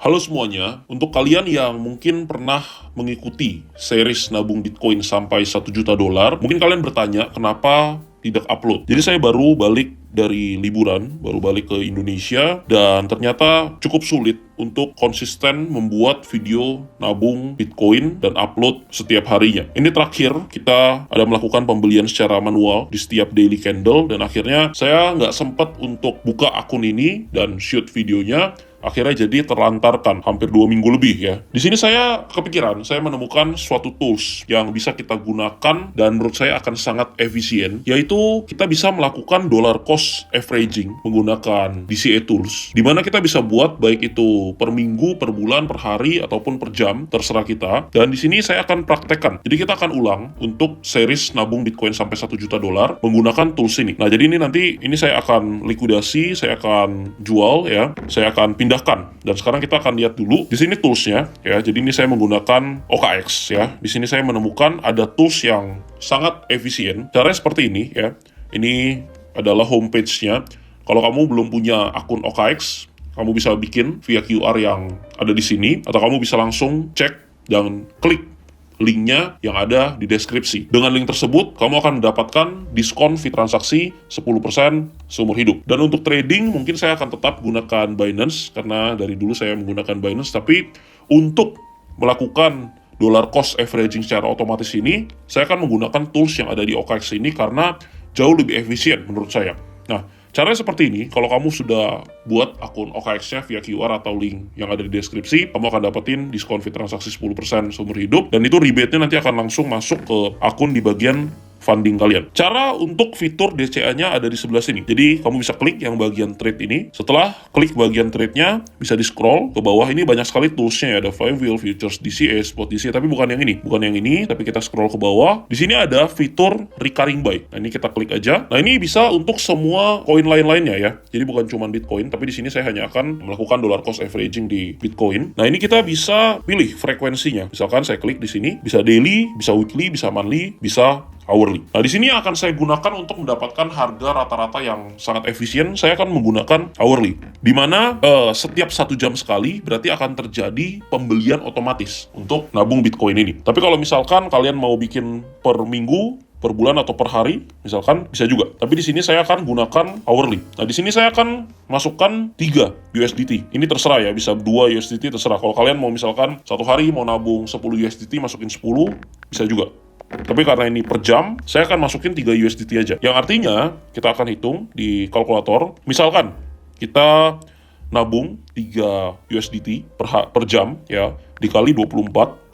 Halo semuanya, untuk kalian yang mungkin pernah mengikuti series nabung Bitcoin sampai $1 juta, mungkin kalian bertanya kenapa tidak upload. Jadi saya baru balik dari liburan, baru balik ke Indonesia, dan ternyata cukup sulit untuk konsisten membuat video nabung Bitcoin dan upload setiap harinya. Ini terakhir kita ada melakukan pembelian secara manual di setiap daily candle, dan akhirnya saya nggak sempat untuk buka akun ini dan shoot videonya. Akhirnya jadi terlantarkan hampir 2 minggu lebih ya. Di sini saya kepikiran, saya menemukan suatu tools yang bisa kita gunakan dan menurut saya akan sangat efisien, yaitu kita bisa melakukan dollar cost averaging menggunakan DCA tools, di mana kita bisa buat baik itu per minggu, per bulan, per hari, ataupun per jam, terserah kita. Dan di sini saya akan praktekkan. Jadi kita akan ulang untuk series nabung Bitcoin sampai $1 juta menggunakan tools ini. Nah, jadi ini saya akan likuidasi, saya akan jual ya, saya akan pindah. Dan sekarang kita akan lihat dulu di sini toolsnya ya. Jadi ini saya menggunakan OKX ya. Di sini saya menemukan ada tools yang sangat efisien. Caranya seperti ini ya. Ini adalah homepage-nya. Kalau kamu belum punya akun OKX, kamu bisa bikin via QR yang ada di sini, atau kamu bisa langsung cek dan klik linknya yang ada di deskripsi. Dengan link tersebut, kamu akan mendapatkan diskon fee transaksi 10% seumur hidup. Dan untuk trading, mungkin saya akan tetap gunakan Binance, karena dari dulu saya menggunakan Binance, tapi untuk melakukan dollar cost averaging secara otomatis ini, saya akan menggunakan tools yang ada di OKX ini, karena jauh lebih efisien menurut saya. Nah, caranya seperti ini. Kalau kamu sudah buat akun OKX-nya via QR atau link yang ada di deskripsi, kamu akan dapetin diskon fee transaksi 10% seumur hidup, dan itu rebate-nya nanti akan langsung masuk ke akun di bagian funding kalian. Cara untuk fitur DCA-nya ada di sebelah sini. Jadi kamu bisa klik yang bagian trade ini. Setelah klik bagian trade-nya, bisa di-scroll ke bawah. Ini banyak sekali tools-nya ya. Ada Flywheel, Futures, DCA, Spot DCA, tapi bukan yang ini. Bukan yang ini, tapi kita scroll ke bawah. Di sini ada fitur recurring buy. Nah, ini kita klik aja. Nah, ini bisa untuk semua koin lain-lainnya ya. Jadi bukan cuma Bitcoin, tapi di sini saya hanya akan melakukan dollar cost averaging di Bitcoin. Nah, ini kita bisa pilih frekuensinya. Misalkan saya klik di sini, bisa daily, bisa weekly, bisa monthly, bisa hourly. Nah, di sini akan saya gunakan untuk mendapatkan harga rata-rata yang sangat efisien. Saya akan menggunakan hourly, di mana setiap 1 jam sekali berarti akan terjadi pembelian otomatis untuk nabung Bitcoin ini. Tapi kalau misalkan kalian mau bikin per minggu, per bulan, atau per hari, misalkan bisa juga. Tapi di sini saya akan gunakan hourly. Nah, di sini saya akan masukkan 3 USDT. Ini terserah ya, bisa 2 USDT terserah. Kalau kalian mau misalkan satu hari mau nabung 10 USDT, masukin 10, bisa juga. Tapi karena ini per jam, saya akan masukin 3 USDT aja. Yang artinya, kita akan hitung di kalkulator. Misalkan, kita nabung 3 USDT per jam, ya, dikali 24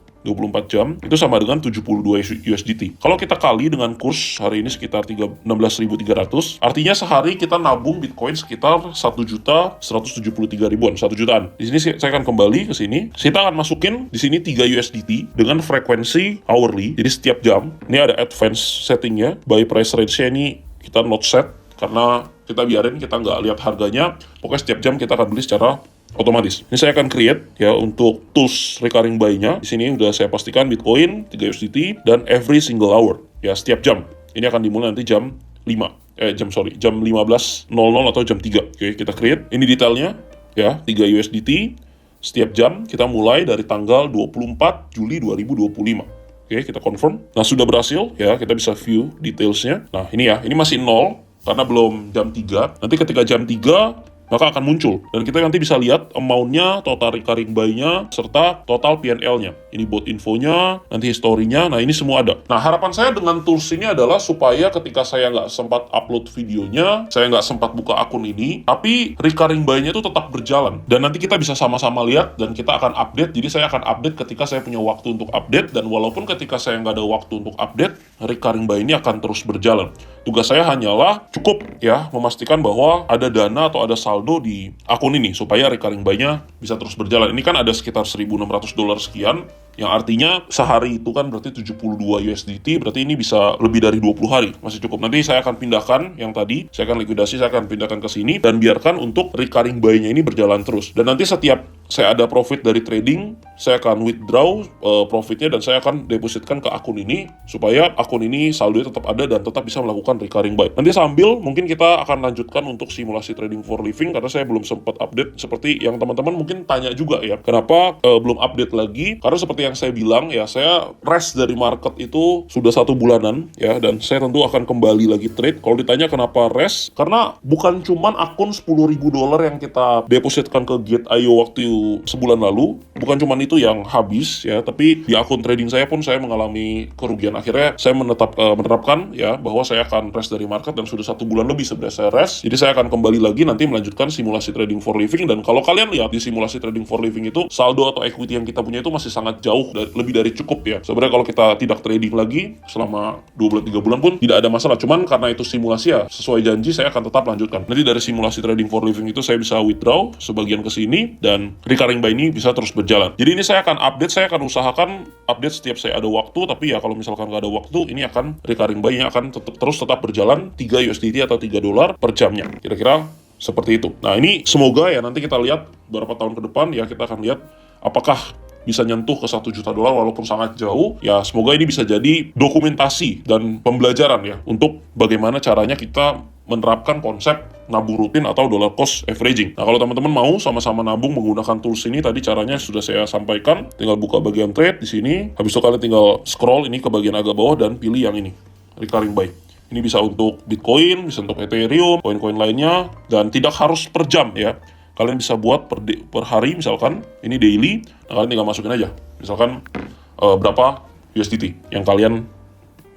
jam, itu sama dengan 72 USDT. Kalau kita kali dengan kurs hari ini sekitar 16.300, artinya sehari kita nabung Bitcoin sekitar 1.173.000-an, 1 jutaan. Di sini saya akan kembali ke sini. Kita akan masukin di sini 3 USDT dengan frekuensi hourly, jadi setiap jam. Ini ada advance settingnya, buy price range-nya ini kita not set, karena kita biarin, kita nggak lihat harganya. Pokoknya setiap jam kita akan beli secara otomatis. Ini saya akan create ya untuk tools recurring buy-nya. Di sini udah saya pastikan Bitcoin 3 USDT dan every single hour ya, setiap jam. Ini akan dimulai nanti jam 15.00 atau jam 3. Oke, kita create. Ini detailnya ya, 3 USDT setiap jam. Kita mulai dari tanggal 24 Juli 2025. Oke, kita confirm. Nah, sudah berhasil ya, kita bisa view detailsnya. Nah, ini ya, ini masih 0 karena belum jam 3. Nanti ketika jam 3 maka akan muncul, dan kita nanti bisa lihat amount-nya, total recurring buy-nya, serta total PNL-nya. Ini bot infonya, nanti historinya, nah ini semua ada. Nah, harapan saya dengan tools ini adalah supaya ketika saya nggak sempat upload videonya, saya nggak sempat buka akun ini, tapi recurring buy-nya itu tetap berjalan. Dan nanti kita bisa sama-sama lihat, dan kita akan update. Jadi saya akan update ketika saya punya waktu untuk update, dan walaupun ketika saya nggak ada waktu untuk update, recurring buy ini akan terus berjalan. Tugas saya hanyalah cukup ya memastikan bahwa ada dana atau ada saldo di akun ini supaya recurring buy-nya bisa terus berjalan. Ini kan ada sekitar $1.600 sekian, yang artinya sehari itu kan berarti 72 USDT, berarti ini bisa lebih dari 20 hari, masih cukup. Nanti saya akan pindahkan yang tadi, saya akan likuidasi, saya akan pindahkan ke sini, dan biarkan untuk recurring buy-nya ini berjalan terus. Dan nanti setiap saya ada profit dari trading, saya akan withdraw profitnya, dan saya akan depositkan ke akun ini, supaya akun ini saldonya tetap ada dan tetap bisa melakukan recurring buy. Nanti sambil mungkin kita akan lanjutkan untuk simulasi trading for living, karena saya belum sempat update seperti yang teman-teman mungkin tanya juga ya, kenapa belum update lagi. Karena seperti yang saya bilang ya, saya rest dari market itu sudah 1 bulanan ya, dan saya tentu akan kembali lagi trade. Kalau ditanya kenapa rest, karena bukan cuman akun $10.000 yang kita depositkan ke Gate.io waktu sebulan lalu, bukan cuman itu yang habis ya, tapi di akun trading saya pun saya mengalami kerugian. Akhirnya saya menerapkan ya bahwa saya akan rest dari market, dan sudah 1 bulan lebih sebenarnya saya rest. Jadi saya akan kembali lagi nanti melanjutkan simulasi trading for living. Dan kalau kalian lihat di simulasi trading for living itu, saldo atau equity yang kita punya itu masih sangat jauh, lebih dari cukup ya. Sebenarnya kalau kita tidak trading lagi selama 2 bulan 3 bulan pun tidak ada masalah. Cuman karena itu simulasi ya, sesuai janji saya akan tetap lanjutkan. Nanti dari simulasi trading for living itu saya bisa withdraw sebagian ke sini, dan recurring buy ini bisa terus berjalan. Jadi ini saya akan update, saya akan usahakan update setiap saya ada waktu. Tapi ya kalau misalkan nggak ada waktu, ini akan recurring buy nya akan tetap berjalan 3 USDT atau $3 per jamnya. Kira-kira seperti itu. Nah ini semoga ya nanti kita lihat beberapa tahun ke depan ya, kita akan lihat apakah bisa nyentuh ke $1 juta walaupun sangat jauh. Ya semoga ini bisa jadi dokumentasi dan pembelajaran ya untuk bagaimana caranya kita menerapkan konsep nabung rutin atau dollar cost averaging. Nah kalau teman-teman mau sama-sama nabung menggunakan tools ini, tadi caranya sudah saya sampaikan. Tinggal buka bagian trade di sini. Habis itu kalian tinggal scroll ini ke bagian agak bawah dan pilih yang ini, recurring buy. Ini bisa untuk Bitcoin, bisa untuk Ethereum, koin-koin lainnya, dan tidak harus per jam ya. Kalian bisa buat per hari, misalkan ini daily. Nah, kalian tinggal masukin aja, misalkan berapa USDT yang kalian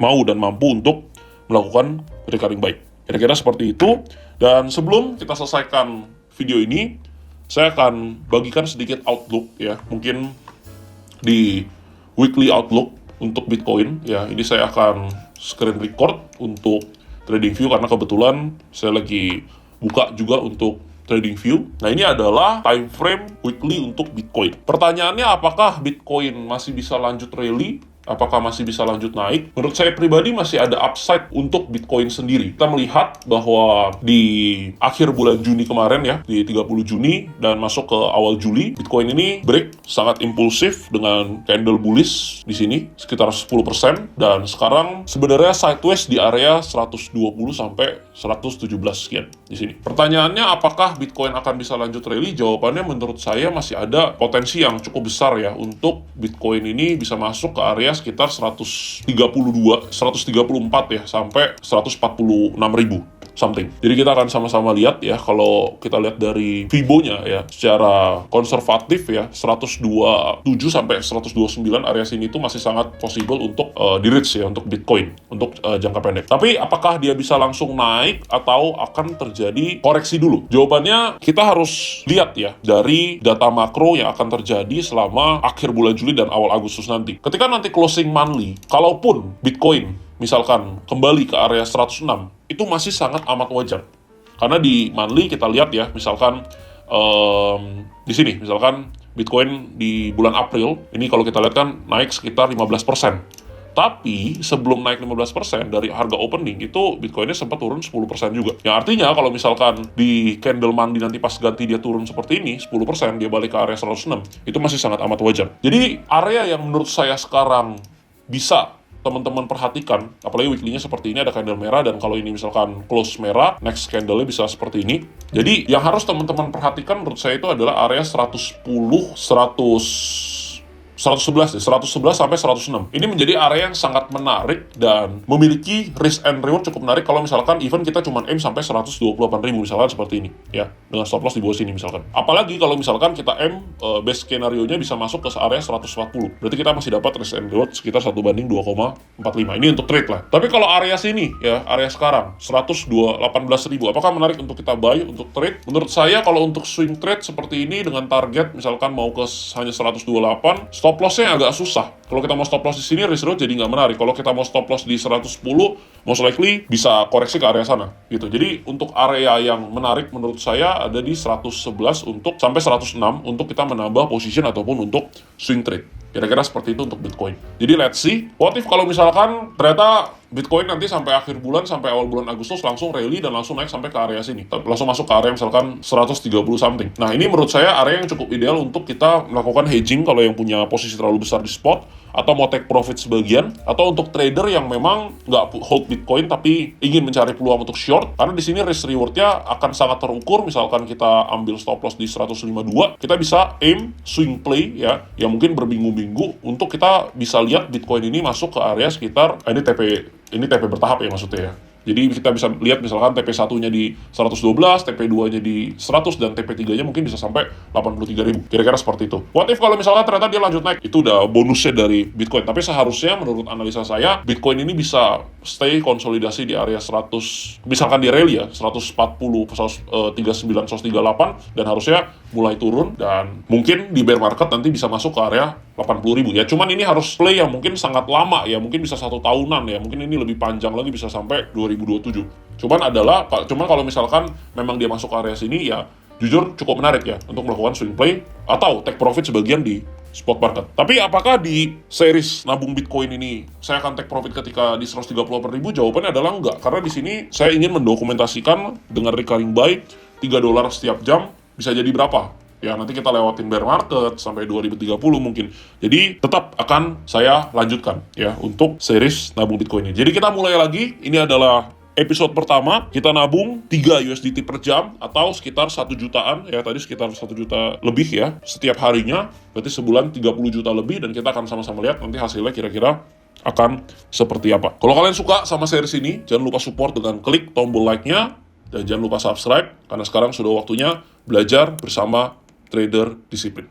mau dan mampu untuk melakukan recurring buy. Kira-kira seperti itu. Dan sebelum kita selesaikan video ini, saya akan bagikan sedikit outlook ya, mungkin di weekly outlook untuk Bitcoin ya. Ini saya akan screen record untuk TradingView karena kebetulan saya lagi buka juga untuk TradingView. Nah ini adalah time frame weekly untuk Bitcoin. Pertanyaannya, apakah Bitcoin masih bisa lanjut rally? Apakah masih bisa lanjut naik? Menurut saya pribadi masih ada upside untuk Bitcoin sendiri. Kita melihat bahwa di akhir bulan Juni kemarin ya, di 30 Juni dan masuk ke awal Juli, Bitcoin ini break sangat impulsif dengan candle bullish di sini sekitar 10%, dan sekarang sebenarnya sideways di area 120 sampai 117 sekian di sini. Pertanyaannya, apakah Bitcoin akan bisa lanjut rally? Jawabannya menurut saya masih ada potensi yang cukup besar ya untuk Bitcoin ini bisa masuk ke area sekitar 134 ya sampai 146.000 something. Jadi kita akan sama-sama lihat ya, kalau kita lihat dari Fibo-nya ya, secara konservatif ya, 127 sampai 129 area sini itu masih sangat possible untuk di-reach ya untuk Bitcoin untuk jangka pendek. Tapi apakah dia bisa langsung naik atau akan terjadi koreksi dulu? Jawabannya kita harus lihat ya dari data makro yang akan terjadi selama akhir bulan Juli dan awal Agustus nanti. Ketika nanti closing monthly, kalaupun Bitcoin misalkan kembali ke area 106, itu masih sangat amat wajar. Karena di monthly kita lihat ya, misalkan di sini, misalkan Bitcoin di bulan April, ini kalau kita lihat kan naik sekitar 15%. Tapi sebelum naik 15% dari harga opening, itu Bitcoinnya sempat turun 10% juga. Yang artinya kalau misalkan di candle mandi nanti pas ganti dia turun seperti ini, 10%, dia balik ke area 106, itu masih sangat amat wajar. Jadi area yang menurut saya sekarang bisa teman-teman perhatikan, apalagi weekly-nya seperti ini ada candle merah, dan kalau ini misalkan close merah, next candle-nya bisa seperti ini. Jadi yang harus teman-teman perhatikan menurut saya itu adalah area 111 sampai 106. Ini menjadi area yang sangat menarik dan memiliki risk and reward cukup menarik kalau misalkan even kita cuma aim sampai 128.000 misalkan seperti ini ya, dengan stop loss di bawah sini misalkan. Apalagi kalau misalkan kita aim best skenario-nya bisa masuk ke area 140. Berarti kita masih dapat risk and reward sekitar 1:2,45. Ini untuk trade lah. Tapi kalau area sini ya, area sekarang 118.000, apakah menarik untuk kita buy untuk trade? Menurut saya kalau untuk swing trade seperti ini dengan target misalkan mau ke hanya 128, stop loss-nya agak susah. Kalau kita mau stop loss di sini, risk reward jadi nggak menarik. Kalau kita mau stop loss di 110, most likely bisa koreksi ke area sana, gitu. Jadi untuk area yang menarik menurut saya ada di 111 untuk sampai 106 untuk kita menambah position ataupun untuk swing trade. Kira-kira seperti itu untuk Bitcoin. Jadi let's see, what if kalau misalkan ternyata Bitcoin nanti sampai akhir bulan, sampai awal bulan Agustus langsung rally dan langsung naik sampai ke area sini. Langsung masuk ke area misalkan 130 something. Nah, ini menurut saya area yang cukup ideal untuk kita melakukan hedging kalau yang punya posisi terlalu besar di spot, atau mau take profit sebagian, atau untuk trader yang memang nggak hold Bitcoin tapi ingin mencari peluang untuk short, karena di sini risk rewardnya akan sangat terukur. Misalkan kita ambil stop loss di 152, kita bisa aim swing play ya, yang mungkin berminggu-minggu untuk kita bisa lihat Bitcoin ini masuk ke area sekitar ini TP bertahap ya maksudnya ya. Jadi kita bisa lihat misalkan TP1-nya di 112, TP2-nya di 100, dan TP3-nya mungkin bisa sampai 83.000. Kira-kira seperti itu. What if kalau misalkan ternyata dia lanjut naik? Itu udah bonusnya dari Bitcoin. Tapi seharusnya menurut analisa saya, Bitcoin ini bisa stay konsolidasi di area 100, misalkan di rally ya, 140, 139, 138, dan harusnya mulai turun, dan mungkin di bear market nanti bisa masuk ke area 80.000 ya. Cuman ini harus play yang mungkin sangat lama ya, mungkin bisa 1 tahunan ya, mungkin ini lebih panjang lagi, bisa sampai 2027. Cuman kalau misalkan memang dia masuk ke area sini ya, jujur cukup menarik ya untuk melakukan swing play atau take profit sebagian di spot market. Tapi apakah di series nabung Bitcoin ini saya akan take profit ketika di 130.000? Jawabannya adalah enggak, karena di sini saya ingin mendokumentasikan dengan recurring buy $3 setiap jam bisa jadi berapa. Ya, nanti kita lewatin bear market sampai 2030 mungkin. Jadi tetap akan saya lanjutkan ya untuk series nabung Bitcoin ini. Jadi kita mulai lagi. Ini adalah episode pertama. Kita nabung 3 USDT per jam atau sekitar 1 jutaan ya, tadi sekitar 1 juta lebih ya setiap harinya. Berarti sebulan 30 juta lebih, dan kita akan sama-sama lihat nanti hasilnya kira-kira akan seperti apa. Kalau kalian suka sama series ini, jangan lupa support dengan klik tombol like-nya, dan jangan lupa subscribe karena sekarang sudah waktunya belajar bersama trader disiplin.